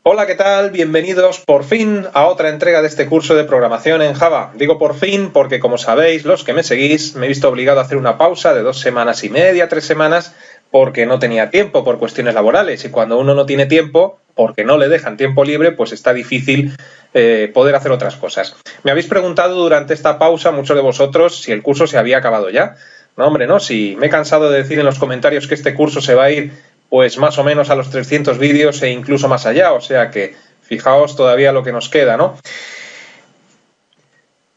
Hola, ¿qué tal? Bienvenidos por fin a otra entrega de este curso de programación en Java. Digo por fin porque, como sabéis, los que me seguís, me he visto obligado a hacer una pausa de 2 semanas y media, 3 semanas, porque no tenía tiempo por cuestiones laborales. Y cuando uno no tiene tiempo, porque no le dejan tiempo libre, pues está difícil poder hacer otras cosas. Me habéis preguntado durante esta pausa, muchos de vosotros, si el curso se había acabado ya. No, hombre, no, si me he cansado de decir en los comentarios que este curso se va a ir pues más o menos a los 300 vídeos e incluso más allá, o sea que fijaos todavía lo que nos queda, ¿no?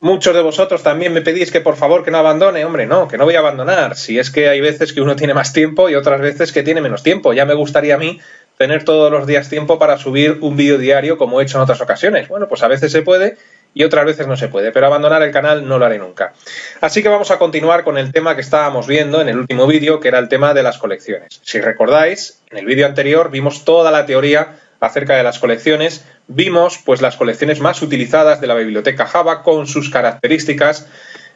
Muchos de vosotros también me pedís que por favor que no abandone. Hombre, no, que no voy a abandonar. Si es que hay veces que uno tiene más tiempo y otras veces que tiene menos tiempo. Ya me gustaría a mí tener todos los días tiempo para subir un vídeo diario como he hecho en otras ocasiones. Bueno, pues a veces se puede y otras veces no se puede, pero abandonar el canal no lo haré nunca. Así que vamos a continuar con el tema que estábamos viendo en el último vídeo, que era el tema de las colecciones. Si recordáis, en el vídeo anterior vimos toda la teoría acerca de las colecciones, vimos pues las colecciones más utilizadas de la biblioteca Java con sus características,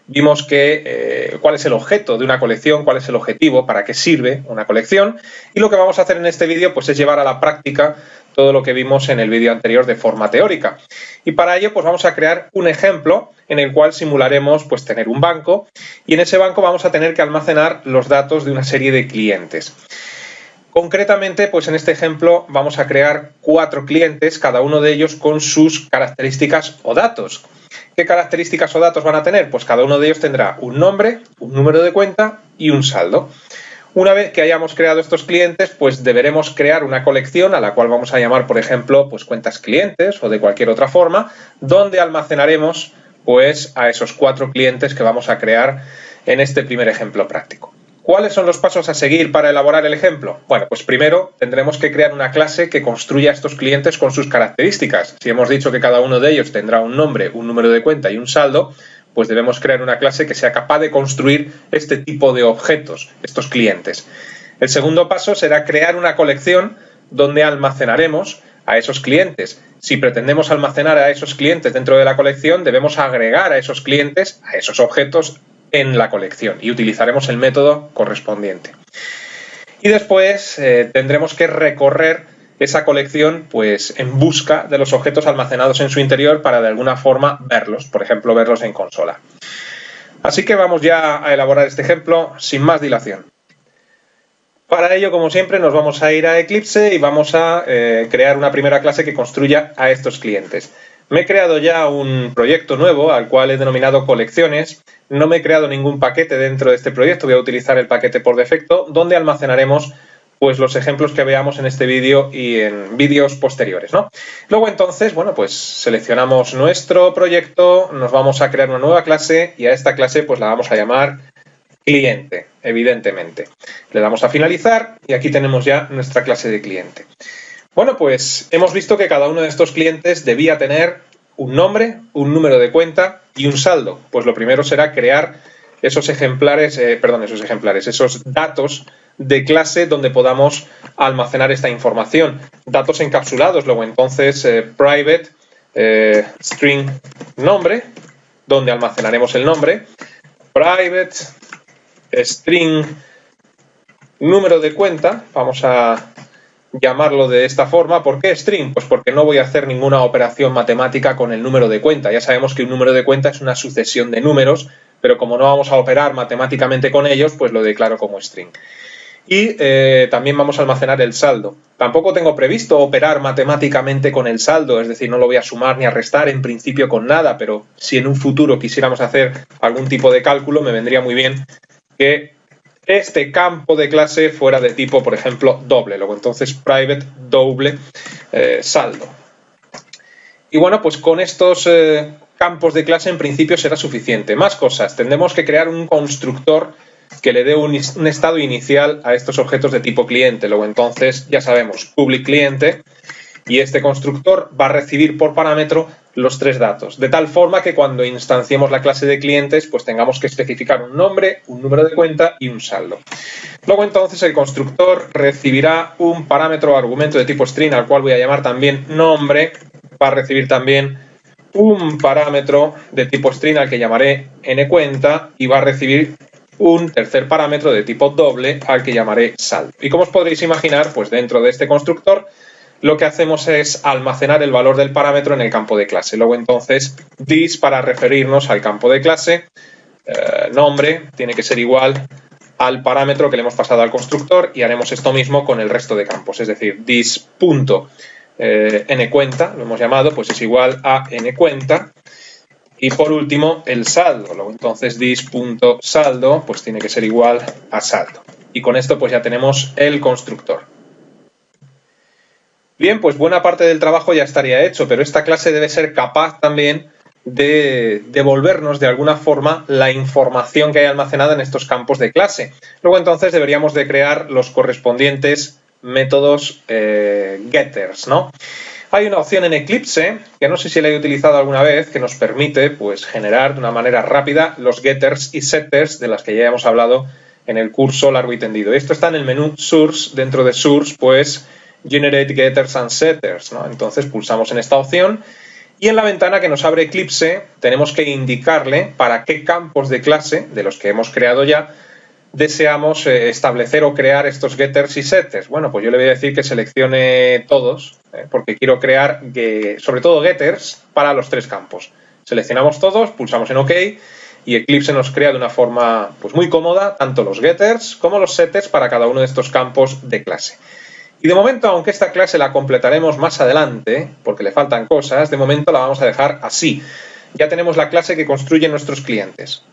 vimos cuál es el objeto de una colección, cuál es el objetivo, para qué sirve una colección, y lo que vamos a hacer en este vídeo pues es llevar a la práctica todo lo que vimos en el vídeo anterior de forma teórica. Y para ello pues vamos a crear un ejemplo en el cual simularemos pues tener un banco y en ese banco vamos a tener que almacenar los datos de una serie de clientes. Concretamente, pues en este ejemplo vamos a crear 4 clientes, cada uno de ellos con sus características o datos. ¿Qué características o datos van a tener? Pues cada uno de ellos tendrá un nombre, un número de cuenta y un saldo. Una vez que hayamos creado estos clientes, pues deberemos crear una colección a la cual vamos a llamar, por ejemplo, pues cuentas clientes o de cualquier otra forma, donde almacenaremos pues a esos 4 clientes que vamos a crear en este primer ejemplo práctico. ¿Cuáles son los pasos a seguir para elaborar el ejemplo? Bueno, pues primero tendremos que crear una clase que construya estos clientes con sus características. Si hemos dicho que cada uno de ellos tendrá un nombre, un número de cuenta y un saldo, pues debemos crear una clase que sea capaz de construir este tipo de objetos, estos clientes. El segundo paso será crear una colección donde almacenaremos a esos clientes. Si pretendemos almacenar a esos clientes dentro de la colección, debemos agregar a esos clientes, a esos objetos, en la colección y utilizaremos el método correspondiente. Y después tendremos que recorrer esa colección pues en busca de los objetos almacenados en su interior para de alguna forma verlos, por ejemplo verlos en consola. Así que vamos ya a elaborar este ejemplo sin más dilación. Para ello, como siempre, nos vamos a ir a Eclipse y vamos a crear una primera clase que construya a estos clientes. Me he creado ya un proyecto nuevo al cual he denominado colecciones. No me he creado ningún paquete dentro de este proyecto, voy a utilizar el paquete por defecto, donde almacenaremos pues los ejemplos que veamos en este vídeo y en vídeos posteriores, ¿no? Luego entonces, bueno, pues seleccionamos nuestro proyecto, nos vamos a crear una nueva clase y a esta clase pues la vamos a llamar cliente, evidentemente. Le damos a finalizar y aquí tenemos ya nuestra clase de cliente. Bueno, pues hemos visto que cada uno de estos clientes debía tener un nombre, un número de cuenta y un saldo. Pues lo primero será crear esos datos de clase donde podamos almacenar esta información. Datos encapsulados, luego entonces private string nombre, donde almacenaremos el nombre, private string número de cuenta, vamos a llamarlo de esta forma. ¿Por qué string? Pues porque no voy a hacer ninguna operación matemática con el número de cuenta. Ya sabemos que un número de cuenta es una sucesión de números, pero como no vamos a operar matemáticamente con ellos, pues lo declaro como string. Y también vamos a almacenar el saldo. Tampoco tengo previsto operar matemáticamente con el saldo, es decir, no lo voy a sumar ni a restar en principio con nada, pero si en un futuro quisiéramos hacer algún tipo de cálculo, me vendría muy bien que este campo de clase fuera de tipo, por ejemplo, doble. Luego entonces private doble saldo. Y bueno, pues con estos campos de clase en principio será suficiente. Más cosas. Tendremos que crear un constructor que le dé un estado inicial a estos objetos de tipo cliente. Luego entonces, ya sabemos, public cliente, y este constructor va a recibir por parámetro los 3 datos, de tal forma que cuando instanciemos la clase de clientes, pues tengamos que especificar un nombre, un número de cuenta y un saldo. Luego entonces el constructor recibirá un parámetro o argumento de tipo string, al cual voy a llamar también nombre, va a recibir también un parámetro de tipo string al que llamaré nCuenta y va a recibir un tercer parámetro de tipo doble al que llamaré saldo. Y como os podréis imaginar, pues dentro de este constructor lo que hacemos es almacenar el valor del parámetro en el campo de clase. Luego entonces this para referirnos al campo de clase, nombre tiene que ser igual al parámetro que le hemos pasado al constructor y haremos esto mismo con el resto de campos. Es decir, this.nCuenta, lo hemos llamado, pues es igual a nCuenta. Y por último, el saldo. Luego entonces this.saldo pues tiene que ser igual a saldo. Y con esto pues ya tenemos el constructor. Bien, pues buena parte del trabajo ya estaría hecho, pero esta clase debe ser capaz también de devolvernos de alguna forma la información que hay almacenada en estos campos de clase. Luego entonces deberíamos de crear los correspondientes métodos getters, ¿no? Hay una opción en Eclipse, que no sé si la he utilizado alguna vez, que nos permite pues, generar de una manera rápida los getters y setters de las que ya hemos hablado en el curso largo y tendido. Esto está en el menú Source, dentro de Source, pues Generate Getters and Setters, ¿no? Entonces pulsamos en esta opción y en la ventana que nos abre Eclipse tenemos que indicarle para qué campos de clase, de los que hemos creado ya, deseamos establecer o crear estos getters y setters. Bueno, pues yo le voy a decir que seleccione todos, porque quiero crear, sobre todo getters, para los tres campos. Seleccionamos todos, pulsamos en OK y Eclipse nos crea de una forma pues, muy cómoda tanto los getters como los setters para cada uno de estos campos de clase. Y de momento, aunque esta clase la completaremos más adelante, porque le faltan cosas, de momento la vamos a dejar así. Ya tenemos la clase que construyen nuestros clientes.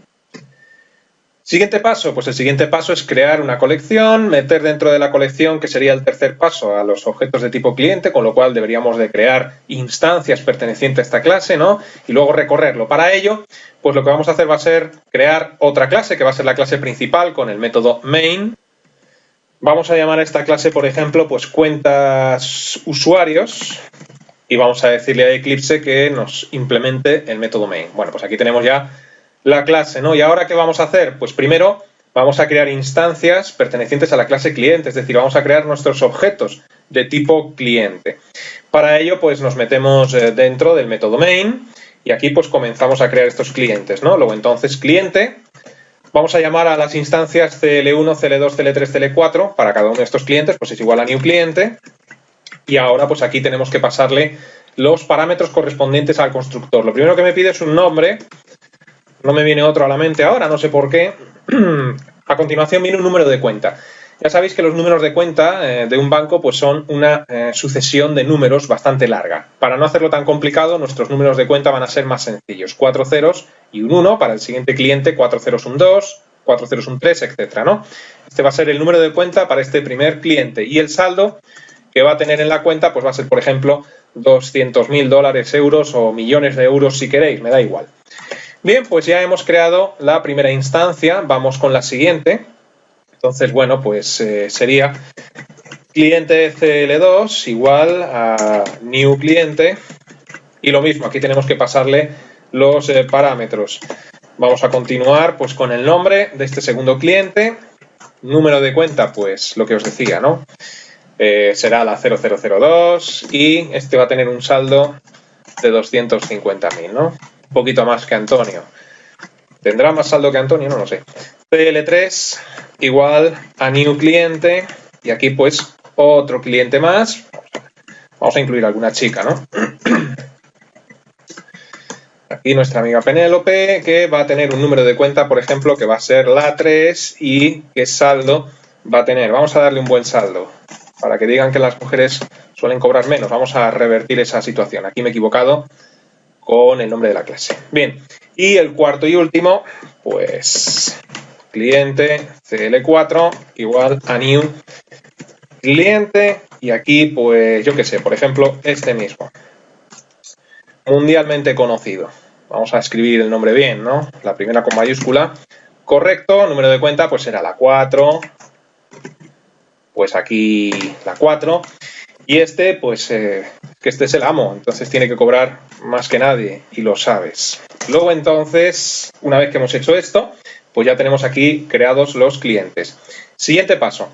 Siguiente paso, pues el siguiente paso es crear una colección, meter dentro de la colección, que sería el tercer paso, a los objetos de tipo cliente, con lo cual deberíamos de crear instancias pertenecientes a esta clase, ¿no? Y luego recorrerlo. Para ello, pues lo que vamos a hacer va a ser crear otra clase, que va a ser la clase principal con el método main. Vamos a llamar a esta clase, por ejemplo, pues cuentas usuarios y vamos a decirle a Eclipse que nos implemente el método main. Bueno, pues aquí tenemos ya la clase, ¿no? ¿Y ahora qué vamos a hacer? Pues primero vamos a crear instancias pertenecientes a la clase cliente, es decir, vamos a crear nuestros objetos de tipo cliente. Para ello, pues nos metemos dentro del método main y aquí pues comenzamos a crear estos clientes, ¿no? Luego entonces cliente, vamos a llamar a las instancias CL1, CL2, CL3, CL4 para cada uno de estos clientes, pues es igual a new cliente. Y ahora pues aquí tenemos que pasarle los parámetros correspondientes al constructor. Lo primero que me pide es un nombre. No me viene otro a la mente ahora, no sé por qué. A continuación viene un número de cuenta. Ya sabéis que los números de cuenta de un banco pues son una sucesión de números bastante larga. Para no hacerlo tan complicado, nuestros números de cuenta van a ser más sencillos. 4 ceros y un 1 para el siguiente cliente, 4 ceros un 2, 4 ceros un 3, etcétera, ¿no? Este va a ser el número de cuenta para este primer cliente. Y el saldo que va a tener en la cuenta pues va a ser, por ejemplo, 200.000 dólares, euros o millones de euros si queréis, me da igual. Bien, pues ya hemos creado la primera instancia, vamos con la siguiente. Entonces, bueno, pues sería cliente CL2 igual a new cliente y lo mismo, aquí tenemos que pasarle los parámetros. Vamos a continuar pues con el nombre de este segundo cliente, número de cuenta, pues lo que os decía, ¿no? Será la 0002 y este va a tener un saldo de 250.000, ¿no? Un poquito más que Antonio. ¿Tendrá más saldo que Antonio? No lo sé. CL3 igual a new cliente y aquí pues otro cliente más. Vamos a incluir alguna chica, ¿no? Aquí nuestra amiga Penélope, que va a tener un número de cuenta, por ejemplo, que va a ser la 3 y qué saldo va a tener. Vamos a darle un buen saldo para que digan que las mujeres suelen cobrar menos. Vamos a revertir esa situación. Aquí me he equivocado con el nombre de la clase. Bien, y el cuarto y último, pues cliente CL4 igual a new cliente y aquí pues yo qué sé, por ejemplo este mismo, mundialmente conocido. Vamos a escribir el nombre bien, ¿no? La primera con mayúscula, correcto, número de cuenta pues será la 4, pues aquí la 4 y este pues que este es el amo, entonces tiene que cobrar más que nadie y lo sabes. Luego entonces, una vez que hemos hecho esto, pues ya tenemos aquí creados los clientes. Siguiente paso.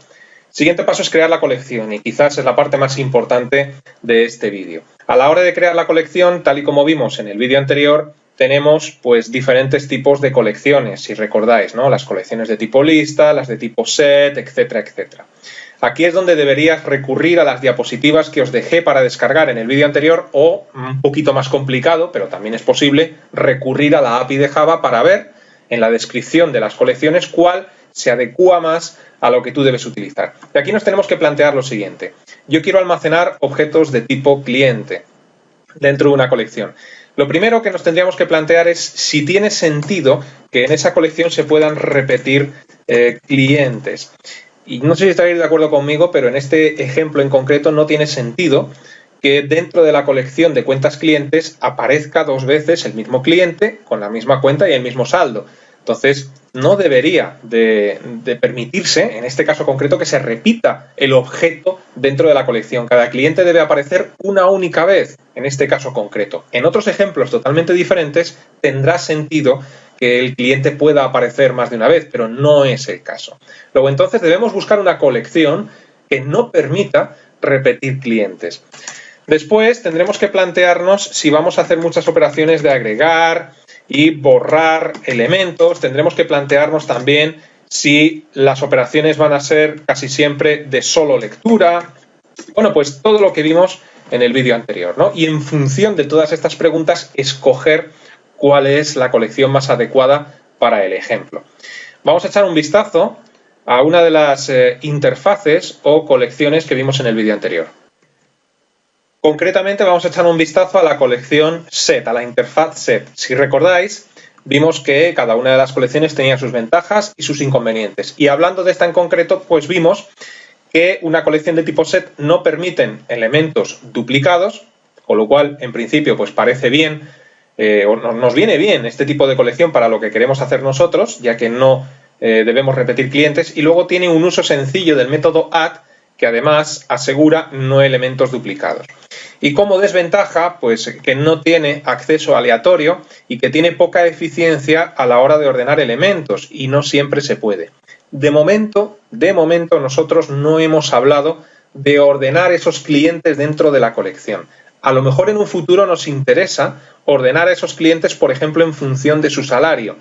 Siguiente paso es crear la colección y quizás es la parte más importante de este vídeo. A la hora de crear la colección, tal y como vimos en el vídeo anterior, tenemos pues diferentes tipos de colecciones, si recordáis, ¿no? Las colecciones de tipo lista, las de tipo set, etcétera, etcétera. Aquí es donde deberías recurrir a las diapositivas que os dejé para descargar en el vídeo anterior o, un poquito más complicado, pero también es posible, recurrir a la API de Java para ver en la descripción de las colecciones cuál se adecúa más a lo que tú debes utilizar. Y aquí nos tenemos que plantear lo siguiente. Yo quiero almacenar objetos de tipo cliente dentro de una colección. Lo primero que nos tendríamos que plantear es si tiene sentido que en esa colección se puedan repetir clientes. Y no sé si estaréis de acuerdo conmigo, pero en este ejemplo en concreto no tiene sentido que dentro de la colección de cuentas clientes aparezca 2 veces el mismo cliente con la misma cuenta y el mismo saldo. Entonces, no debería de permitirse, en este caso concreto, que se repita el objeto dentro de la colección. Cada cliente debe aparecer una única vez, en este caso concreto. En otros ejemplos totalmente diferentes, tendrá sentido que el cliente pueda aparecer más de una vez, pero no es el caso. Luego, entonces, debemos buscar una colección que no permita repetir clientes. Después, tendremos que plantearnos si vamos a hacer muchas operaciones de agregar y borrar elementos. Tendremos que plantearnos también si las operaciones van a ser casi siempre de solo lectura. Bueno, pues todo lo que vimos en el vídeo anterior, ¿no? Y en función de todas estas preguntas, escoger cuál es la colección más adecuada para el ejemplo. Vamos a echar un vistazo a una de las interfaces o colecciones que vimos en el vídeo anterior. Concretamente vamos a echar un vistazo a la colección set, a la interfaz set. Si recordáis, vimos que cada una de las colecciones tenía sus ventajas y sus inconvenientes. Y hablando de esta en concreto, pues vimos que una colección de tipo set no permiten elementos duplicados, con lo cual, en principio, pues parece bien, o nos viene bien este tipo de colección para lo que queremos hacer nosotros, ya que no debemos repetir clientes. Y luego tiene un uso sencillo del método add, que además asegura no elementos duplicados. Y como desventaja, pues que no tiene acceso aleatorio y que tiene poca eficiencia a la hora de ordenar elementos y no siempre se puede. De momento nosotros no hemos hablado de ordenar esos clientes dentro de la colección. A lo mejor en un futuro nos interesa ordenar a esos clientes, por ejemplo, en función de su salario,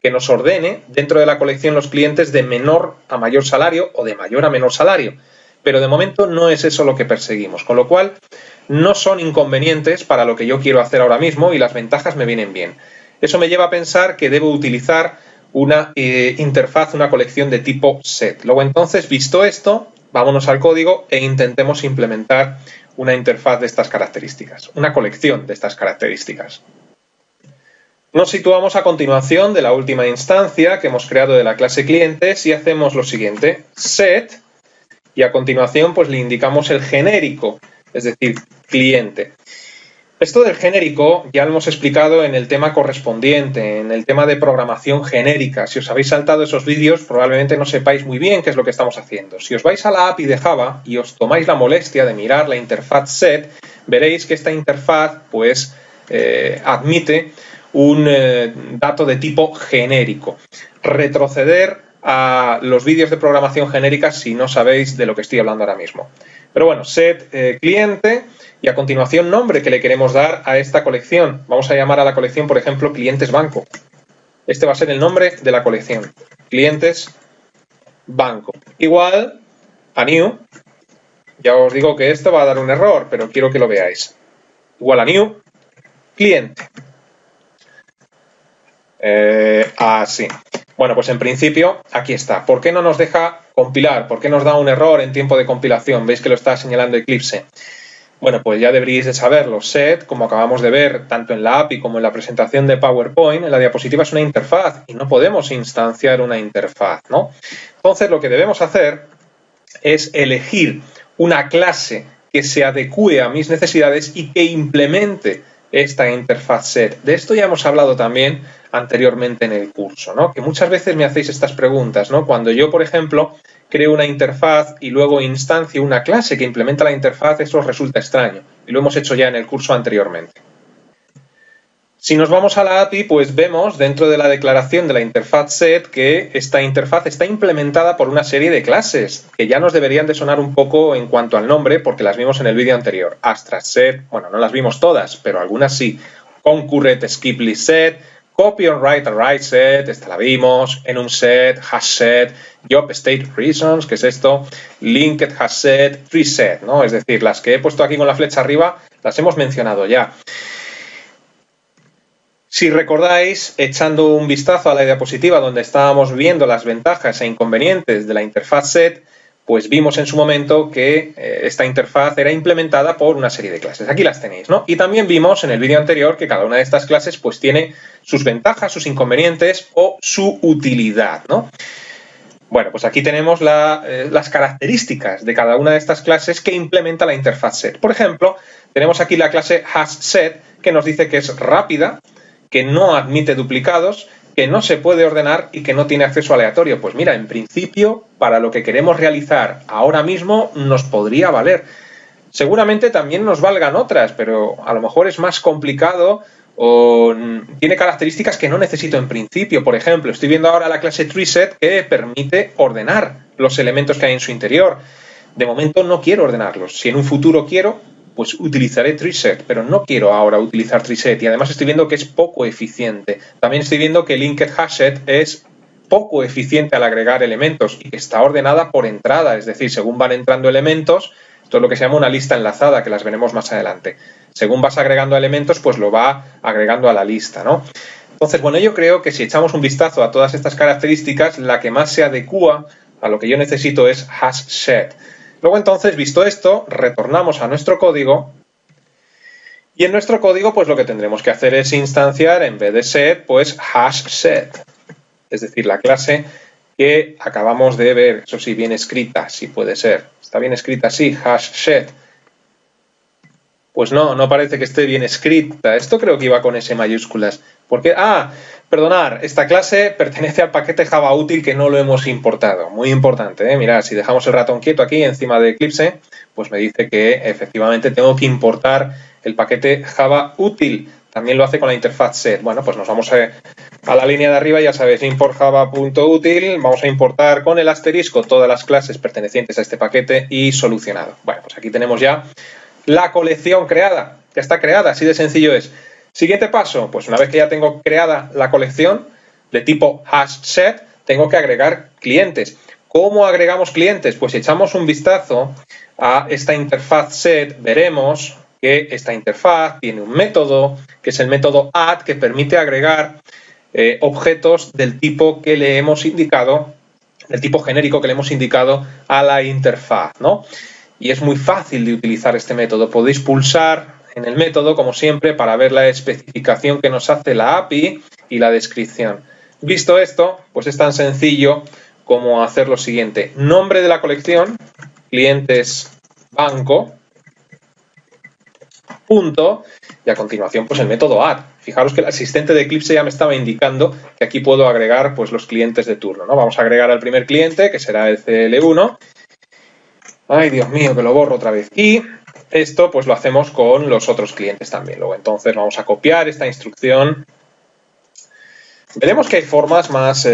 que nos ordene dentro de la colección los clientes de menor a mayor salario o de mayor a menor salario. Pero de momento no es eso lo que perseguimos, con lo cual no son inconvenientes para lo que yo quiero hacer ahora mismo y las ventajas me vienen bien. Eso me lleva a pensar que debo utilizar una interfaz, una colección de tipo set. Luego entonces, visto esto, vámonos al código e intentemos implementar una interfaz de estas características, una colección de estas características. Nos situamos a continuación de la última instancia que hemos creado de la clase clientes y hacemos lo siguiente, set, y a continuación pues le indicamos el genérico, es decir, cliente. Esto del genérico ya lo hemos explicado en el tema correspondiente, en el tema de programación genérica. Si os habéis saltado esos vídeos, probablemente no sepáis muy bien qué es lo que estamos haciendo. Si os vais a la API de Java y os tomáis la molestia de mirar la interfaz set, veréis que esta interfaz pues admite un dato de tipo genérico. Retroceder a los vídeos de programación genérica si no sabéis de lo que estoy hablando ahora mismo. Pero bueno, set cliente y a continuación nombre que le queremos dar a esta colección. Vamos a llamar a la colección, por ejemplo, clientes banco. Este va a ser el nombre de la colección. Clientes banco. Igual a new. Ya os digo que esto va a dar un error, pero quiero que lo veáis. Igual a new cliente. Así. Bueno, pues en principio aquí está. ¿Por qué no nos deja compilar? ¿Por qué nos da un error en tiempo de compilación? Veis que lo está señalando Eclipse. Bueno, pues ya deberíais de saberlo. Set, como acabamos de ver, tanto en la API como en la presentación de PowerPoint, en la diapositiva es una interfaz y no podemos instanciar una interfaz, ¿no? Entonces, lo que debemos hacer es elegir una clase que se adecue a mis necesidades y que implemente esta interfaz set. De esto ya hemos hablado también anteriormente en el curso, ¿no? Que muchas veces me hacéis estas preguntas, ¿no? Cuando yo, por ejemplo, creo una interfaz y luego instancio una clase que implementa la interfaz, eso os resulta extraño. Y lo hemos hecho ya en el curso anteriormente. Si nos vamos a la API, pues vemos dentro de la declaración de la interfaz set que esta interfaz está implementada por una serie de clases que ya nos deberían de sonar un poco en cuanto al nombre porque las vimos en el vídeo anterior. Astra set, bueno, no las vimos todas, pero algunas sí. Concurrent Skip List set, copy on write and write set, esta la vimos, enum set, hash set, job state reasons, que es esto, linked hash set, tree set, ¿no? Es decir, las que he puesto aquí con la flecha arriba las hemos mencionado ya. Si recordáis, echando un vistazo a la diapositiva donde estábamos viendo las ventajas e inconvenientes de la interfaz set, pues vimos en su momento que esta interfaz era implementada por una serie de clases. Aquí las tenéis, ¿no? Y también vimos en el vídeo anterior que cada una de estas clases pues tiene sus ventajas, sus inconvenientes o su utilidad, ¿no? Bueno, pues aquí tenemos las características de cada una de estas clases que implementa la interfaz set. Por ejemplo, tenemos aquí la clase hashSet que nos dice que es rápida, que no admite duplicados, que no se puede ordenar y que no tiene acceso aleatorio. Pues mira, en principio, para lo que queremos realizar ahora mismo, nos podría valer. Seguramente también nos valgan otras, pero a lo mejor es más complicado o tiene características que no necesito en principio. Por ejemplo, estoy viendo ahora la clase TreeSet que permite ordenar los elementos que hay en su interior. De momento no quiero ordenarlos. Si en un futuro quiero, pues utilizaré TreeSet, pero no quiero ahora utilizar TreeSet y además estoy viendo que es poco eficiente. También estoy viendo que Linked HashSet es poco eficiente al agregar elementos y que está ordenada por entrada, es decir, según van entrando elementos, esto es lo que se llama una lista enlazada, que las veremos más adelante. Según vas agregando elementos, pues lo va agregando a la lista, ¿no? Entonces, bueno, yo creo que si echamos un vistazo a todas estas características, la que más se adecúa a lo que yo necesito es HashSet. Luego entonces, visto esto, retornamos a nuestro código y en nuestro código pues lo que tendremos que hacer es instanciar en vez de set, pues hashSet, es decir, la clase que acabamos de ver, eso sí, bien escrita, sí puede ser, está bien escrita así, hashSet. Pues no parece que esté bien escrita, esto creo que iba con S mayúsculas, porque, perdonad, esta clase pertenece al paquete Java útil que no lo hemos importado. Muy importante, ¿eh? Mirad, si dejamos el ratón quieto aquí encima de Eclipse, pues me dice que efectivamente tengo que importar el paquete Java útil. También lo hace con la interfaz set. Bueno, pues nos vamos a la línea de arriba, ya sabéis, import java.util. Vamos a importar con el asterisco todas las clases pertenecientes a este paquete y solucionado. Bueno, pues aquí tenemos ya la colección creada. Ya está creada, así de sencillo es. Siguiente paso, pues una vez que ya tengo creada la colección de tipo hashSet, tengo que agregar clientes. ¿Cómo agregamos clientes? Pues si echamos un vistazo a esta interfaz set, veremos que esta interfaz tiene un método, que es el método add, que permite agregar objetos del tipo que le hemos indicado, del tipo genérico que le hemos indicado a la interfaz, ¿no? Y es muy fácil de utilizar este método. Podéis pulsar en el método, como siempre, para ver la especificación que nos hace la API y la descripción. Visto esto, pues es tan sencillo como hacer lo siguiente. Nombre de la colección, clientes banco, punto, y a continuación pues el método add. Fijaros que el asistente de Eclipse ya me estaba indicando que aquí puedo agregar pues los clientes de turno, ¿no? Vamos a agregar al primer cliente, que será el CL1. Ay, Dios mío, que lo borro otra vez. Y esto pues lo hacemos con los otros clientes también. Luego entonces vamos a copiar esta instrucción. Veremos que hay formas más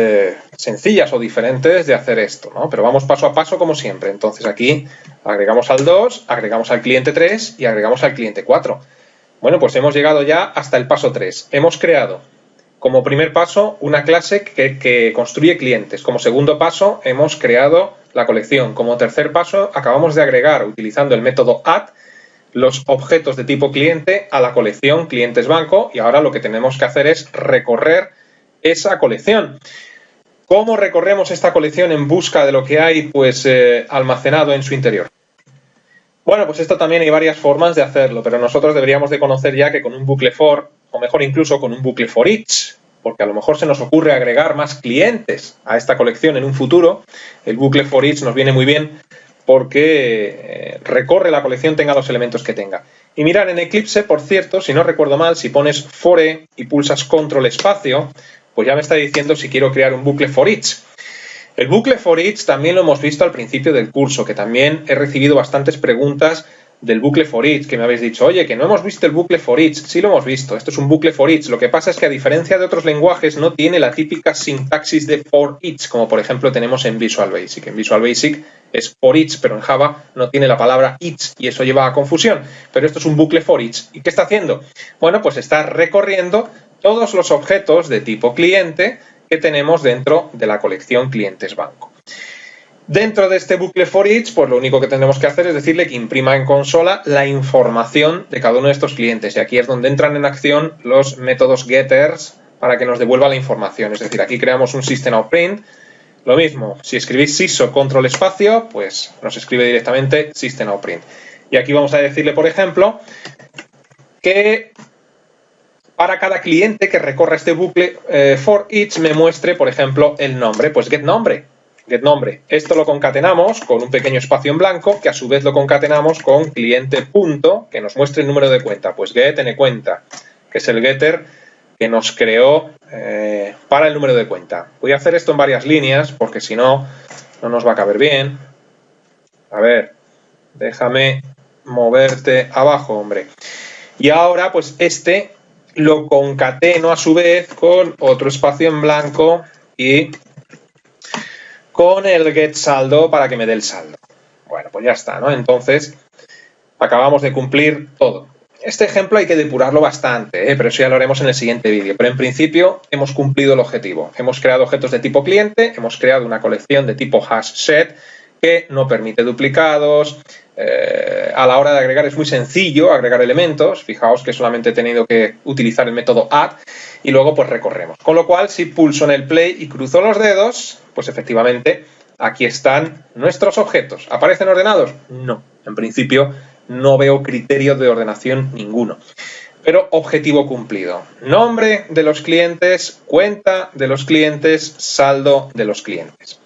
sencillas o diferentes de hacer esto, ¿no? Pero vamos paso a paso como siempre. Entonces aquí agregamos al 2, agregamos al cliente 3 y agregamos al cliente 4. Bueno, pues hemos llegado ya hasta el paso 3. Hemos creado como primer paso una clase que construye clientes. Como segundo paso hemos creado la colección. Como tercer paso acabamos de agregar, utilizando el método add, los objetos de tipo cliente a la colección clientes banco y ahora lo que tenemos que hacer es recorrer esa colección. ¿Cómo recorremos esta colección en busca de lo que hay pues almacenado en su interior? Bueno, pues esto también hay varias formas de hacerlo, pero nosotros deberíamos de conocer ya que con un bucle for, o mejor incluso con un bucle for each, porque a lo mejor se nos ocurre agregar más clientes a esta colección en un futuro, el bucle for each nos viene muy bien porque recorre la colección tenga los elementos que tenga. Y mirar en Eclipse, por cierto, si no recuerdo mal, si pones for e y pulsas control espacio, pues ya me está diciendo si quiero crear un bucle for each. El bucle for each también lo hemos visto al principio del curso, que también he recibido bastantes preguntas del bucle for each, que me habéis dicho, oye, que no hemos visto el bucle for each. Sí lo hemos visto, esto es un bucle for each. Lo que pasa es que a diferencia de otros lenguajes no tiene la típica sintaxis de for each, como por ejemplo tenemos en Visual Basic. En Visual Basic es for each, pero en Java no tiene la palabra each y eso lleva a confusión. Pero esto es un bucle for each. ¿Y qué está haciendo? Bueno, pues está recorriendo todos los objetos de tipo cliente que tenemos dentro de la colección clientes banco. Dentro de este bucle for each, pues lo único que tendremos que hacer es decirle que imprima en consola la información de cada uno de estos clientes. Y aquí es donde entran en acción los métodos getters para que nos devuelva la información. Es decir, aquí creamos un system.out.print. Lo mismo, si escribís sys control espacio, pues nos escribe directamente system.out.print. Y aquí vamos a decirle, por ejemplo, que para cada cliente que recorra este bucle for each me muestre, por ejemplo, el nombre. Pues getNombre. Esto lo concatenamos con un pequeño espacio en blanco, que a su vez lo concatenamos con cliente punto, que nos muestre el número de cuenta. Pues getNcuenta, que es el getter que nos creó para el número de cuenta. Voy a hacer esto en varias líneas, porque si no, no nos va a caber bien. A ver, déjame moverte abajo, hombre. Y ahora, pues este lo concateno a su vez con otro espacio en blanco y con el getSaldo para que me dé el saldo. Bueno, pues ya está, ¿no? Entonces, acabamos de cumplir todo. Este ejemplo hay que depurarlo bastante, pero eso ya lo haremos en el siguiente vídeo. Pero en principio hemos cumplido el objetivo. Hemos creado objetos de tipo cliente, hemos creado una colección de tipo hashSet que no permite duplicados. A la hora de agregar es muy sencillo agregar elementos. Fijaos que solamente he tenido que utilizar el método add y luego pues recorremos. Con lo cual, si pulso en el play y cruzo los dedos, pues efectivamente aquí están nuestros objetos. ¿Aparecen ordenados? No. En principio no veo criterio de ordenación ninguno. Pero objetivo cumplido. Nombre de los clientes, cuenta de los clientes, saldo de los clientes.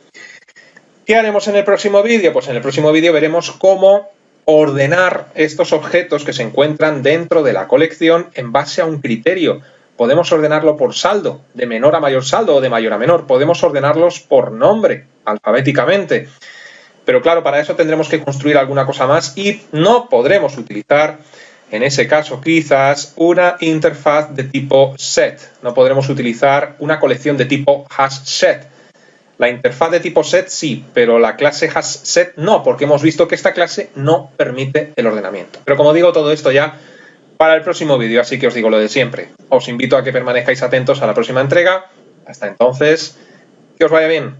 ¿Qué haremos en el próximo vídeo? Pues en el próximo vídeo veremos cómo ordenar estos objetos que se encuentran dentro de la colección en base a un criterio. Podemos ordenarlo por saldo, de menor a mayor saldo o de mayor a menor. Podemos ordenarlos por nombre, alfabéticamente. Pero claro, para eso tendremos que construir alguna cosa más y no podremos utilizar, en ese caso quizás, una interfaz de tipo set. No podremos utilizar una colección de tipo hashSet. La interfaz de tipo set sí, pero la clase hashSet no, porque hemos visto que esta clase no permite el ordenamiento. Pero como digo, todo esto ya para el próximo vídeo, así que os digo lo de siempre. Os invito a que permanezcáis atentos a la próxima entrega. Hasta entonces, que os vaya bien.